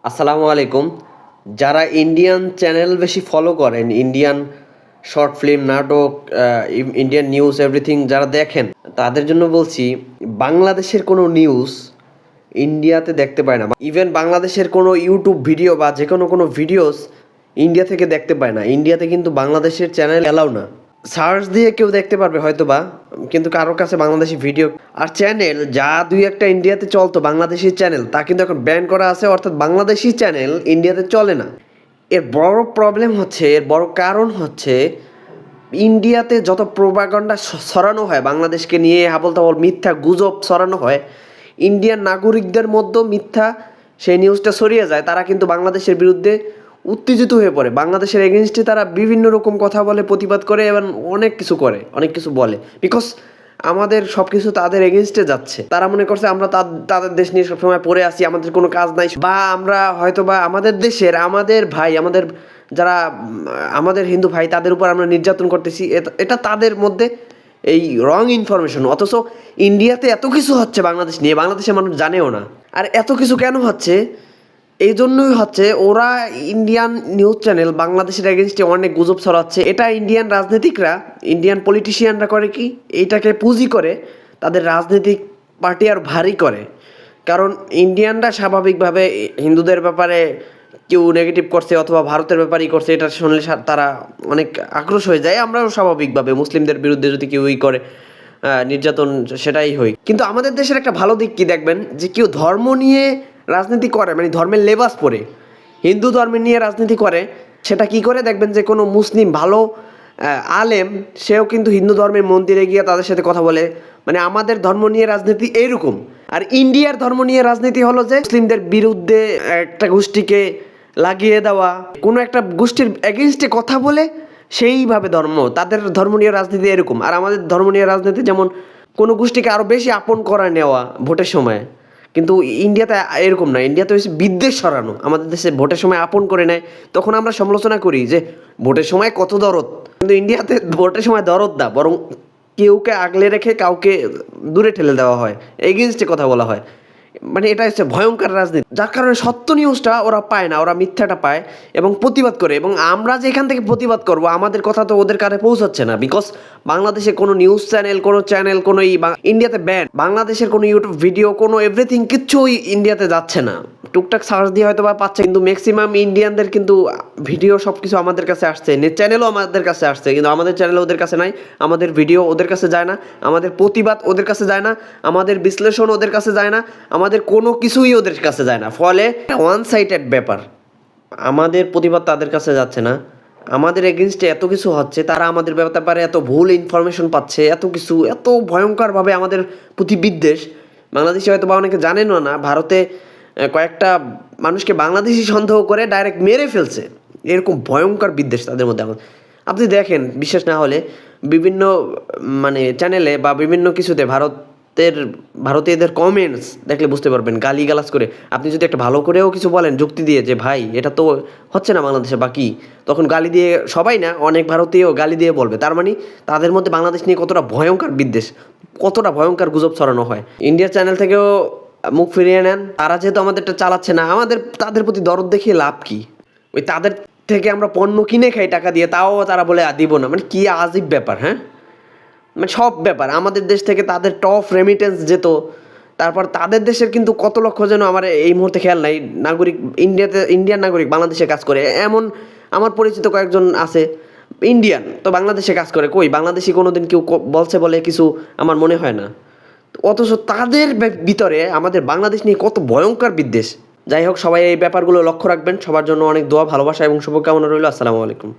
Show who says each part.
Speaker 1: আসসালামু আলাইকুম। যারা ইন্ডিয়ান চ্যানেল বেশি ফলো করেন, ইন্ডিয়ান শর্ট ফিল্ম, নাটক, ইন্ডিয়ান নিউজ এভরিথিং যারা দেখেন, তাদের জন্য বলছি বাংলাদেশের কোনো নিউজ ইন্ডিয়াতে দেখতে পায় না। ইভেন বাংলাদেশের কোনো ইউটিউব ভিডিও বা যে কোনো ভিডিওস ইন্ডিয়া থেকে দেখতে পায় না। ইন্ডিয়াতে কিন্তু বাংলাদেশের চ্যানেল অ্যালাউ না। সার্চ দিয়ে কেউ দেখতে পারবে হয়তোবা, কিন্তু কারোর কাছে বাংলাদেশি ভিডিও আর চ্যানেল যা দুই একটা ইন্ডিয়াতে চলতো বাংলাদেশি চ্যানেল, তা কিন্তু এখন ব্যান করা আছে। অর্থাৎ বাংলাদেশি চ্যানেল ইন্ডিয়াতে চলে না। এর বড় প্রবলেম হচ্ছে, এর বড় কারণ হচ্ছে ইন্ডিয়াতে যত প্রোপাগান্ডা ছড়ানো হয় বাংলাদেশকে নিয়ে, হাবল তাবল মিথ্যা গুজব ছড়ানো হয়, ইন্ডিয়ান নাগরিকদের মধ্যেও মিথ্যা সেই নিউজটা ছড়িয়ে যায়। তারা কিন্তু বাংলাদেশের বিরুদ্ধে উত্তেজিত হয়ে পড়ে, বাংলাদেশের এগেনস্টে তারা বিভিন্ন রকম কথা বলে, প্রতিবাদ করে এবং অনেক কিছু করে, অনেক কিছু বলে। বিকজ আমাদের সব কিছু তাদের এগেনস্টে যাচ্ছে। তারা মনে করছে আমরা তাদের দেশ নিয়ে সবসময় পড়ে আসি, আমাদের কোনো কাজ নাই, বা আমরা হয়তো বা আমাদের দেশের আমাদের ভাই, আমাদের যারা আমাদের হিন্দু ভাই, তাদের উপর আমরা নির্যাতন করতেছি। এটা তাদের মধ্যে এই রং ইনফরমেশন। অথচ ইন্ডিয়াতে এত কিছু হচ্ছে বাংলাদেশ নিয়ে, বাংলাদেশের মানুষ জানেও না। আর এত কিছু কেন হচ্ছে? এই জন্যই হচ্ছে ওরা ইন্ডিয়ান নিউজ চ্যানেল বাংলাদেশের এগেনস্টে অনেক গুজব ছড়াচ্ছে। এটা ইন্ডিয়ান রাজনীতিকরা, ইন্ডিয়ান পলিটিশিয়ানরা করে কি, এইটাকে পুঁজি করে তাদের রাজনৈতিক পার্টি আর ভারী করে। কারণ ইন্ডিয়ানরা স্বাভাবিকভাবে হিন্দুদের ব্যাপারে কেউ নেগেটিভ করছে অথবা ভারতের ব্যাপারেই করছে, এটা শুনলে তারা অনেক আক্রোশ হয়ে যায়। আমরাও স্বাভাবিকভাবে মুসলিমদের বিরুদ্ধে যদি কেউ করে নির্যাতন, সেটাই হয়। কিন্তু আমাদের দেশের একটা ভালো দিক কি দেখবেন, যে কেউ ধর্ম নিয়ে রাজনীতি করে, মানে ধর্মের লেবাস পরে হিন্দু ধর্মের নিয়ে রাজনীতি করে, সেটা কি করে দেখবেন যে কোনো মুসলিম ভালো আলেম, সেও কিন্তু হিন্দু ধর্মের মন্দিরে গিয়ে তাদের সাথে কথা বলে। মানে আমাদের ধর্ম নিয়ে রাজনীতি এইরকম। আর ইন্ডিয়ার ধর্ম নিয়ে রাজনীতি হলো যে মুসলিমদের বিরুদ্ধে একটা গোষ্ঠীকে লাগিয়ে দেওয়া, কোনো একটা গোষ্ঠীর এগেনস্টে কথা বলে সেইভাবে তাদের ধর্ম নিয়ে রাজনীতি এরকম। আর আমাদের ধর্ম নিয়ে রাজনীতি যেমন কোনো গোষ্ঠীকে আরও বেশি আপন করা নেওয়া ভোটের সময়। কিন্তু ইন্ডিয়াতে এরকম না, ইন্ডিয়াতে হচ্ছে বিদ্বেষ ছড়ানো। আমাদের দেশে ভোটের সময় আপন করে নেয়, তখন আমরা সমালোচনা করি যে ভোটের সময় কত দরদ। কিন্তু ইন্ডিয়াতে ভোটের সময় দরদ না, বরং কেউকে আগলে রেখে কাউকে দূরে ঠেলে দেওয়া হয়, এগেনস্টে কথা বলা হয়। মানে এটা হচ্ছে ভয়ঙ্কর রাজনীতি, যার কারণে সত্য নিউজটা ওরা পায় না, ওরা মিথ্যাটা পায় এবং প্রতিবাদ করে। এবং আমরা যে এখান থেকে প্রতিবাদ করব, আমাদের কথা তো ওদের কাছে পৌঁছাচ্ছে না। বিকজ বাংলাদেশে কোনো নিউজ চ্যানেল, কোনো ইন্ডিয়াতে ব্যান, বাংলাদেশের কোনো ইউটিউব ভিডিও, কোনো এভরিথিং কিচ্ছুই ইন্ডিয়াতে যাচ্ছে না। টুকটাক সার্চ দিয়ে হয়তো বা পাচ্ছে, কিন্তু ম্যাক্সিমাম ইন্ডিয়ানদের কিন্তু ভিডিও সব কিছু আমাদের কাছে আসছে, চ্যানেলও আমাদের কাছে আসছে, কিন্তু আমাদের চ্যানেল ওদের কাছে নাই, আমাদের ভিডিও ওদের কাছে যায় না, আমাদের প্রতিবাদ ওদের কাছে যায় না, আমাদের বিশ্লেষণ ওদের কাছে যায় না, আমাদের কোনো কিছুই ওদের কাছে যায় না। ফলে ওয়ান সাইডেড ব্যাপার, আমাদের প্রতিবাদ তাদের কাছে যাচ্ছে না, আমাদের এগেনস্টে এত কিছু হচ্ছে, তারা আমাদের ব্যাপারে এত ভুল ইনফরমেশন পাচ্ছে, এত কিছু, এত ভয়ঙ্করভাবে আমাদের প্রতি বিদ্বেষ। বাংলাদেশে হয়তো বা অনেকে জানেনও না, ভারতে কয়েকটা মানুষকে বাংলাদেশি সন্দেহ করে ডাইরেক্ট মেরে ফেলছে। এরকম ভয়ঙ্কর বিদ্বেষ তাদের মধ্যে। আপনি দেখেন, বিশ্বাস না হলে বিভিন্ন মানে চ্যানেলে বা বিভিন্ন কিছুতে ভারতীয়দের কমেন্টস দেখলে বুঝতে পারবেন, গালিগালাজ করে। আপনি যদি একটা ভালো করেও কিছু বলেন যুক্তি দিয়ে যে ভাই এটা তো হচ্ছে না বাংলাদেশে বাকি, তখন গালি দিয়ে, সবাই না, অনেক ভারতীয় গালি দিয়ে বলবে। তার মানে তাদের মধ্যে বাংলাদেশ নিয়ে কতটা ভয়ঙ্কর বিদ্বেষ, কতটা ভয়ঙ্কর গুজব ছড়ানো হয়। ইন্ডিয়া চ্যানেল থেকেও মুখ ফিরিয়ে নেন। তারা যেহেতু আমাদেরটা চালাচ্ছে না, তাদের প্রতি দরদ দেখিয়ে লাভ কি? ওই তাদের থেকে আমরা পণ্য কিনে খাই টাকা দিয়ে, তাও তারা বলে দিব না। মানে কি আজীব ব্যাপার, হ্যাঁ? মানে সব ব্যাপার আমাদের দেশ থেকে তাদের টপ রেমিটেন্স যেত, তারপর তাদের দেশের কিন্তু কত লক্ষ যেন, আমার এই মুহূর্তে খেয়াল নাই, নাগরিক ইন্ডিয়ান নাগরিক বাংলাদেশে কাজ করে। এমন আমার পরিচিত কয়েকজন আছে ইন্ডিয়ান, তো বাংলাদেশে কাজ করে। কই বাংলাদেশি কোনোদিন কেউ বলছে বলে কিছু আমার মনে হয় না। অথচ তাদের ভিতরে আমাদের বাংলাদেশ নিয়ে কত ভয়ঙ্কর বিদ্বেষ। যাই হোক, সবাই এই ব্যাপারগুলো লক্ষ্য রাখবেন। সবার জন্য অনেক দোয়া, ভালোবাসা এবং শুভকামনা রইল। আসসালামু আলাইকুম।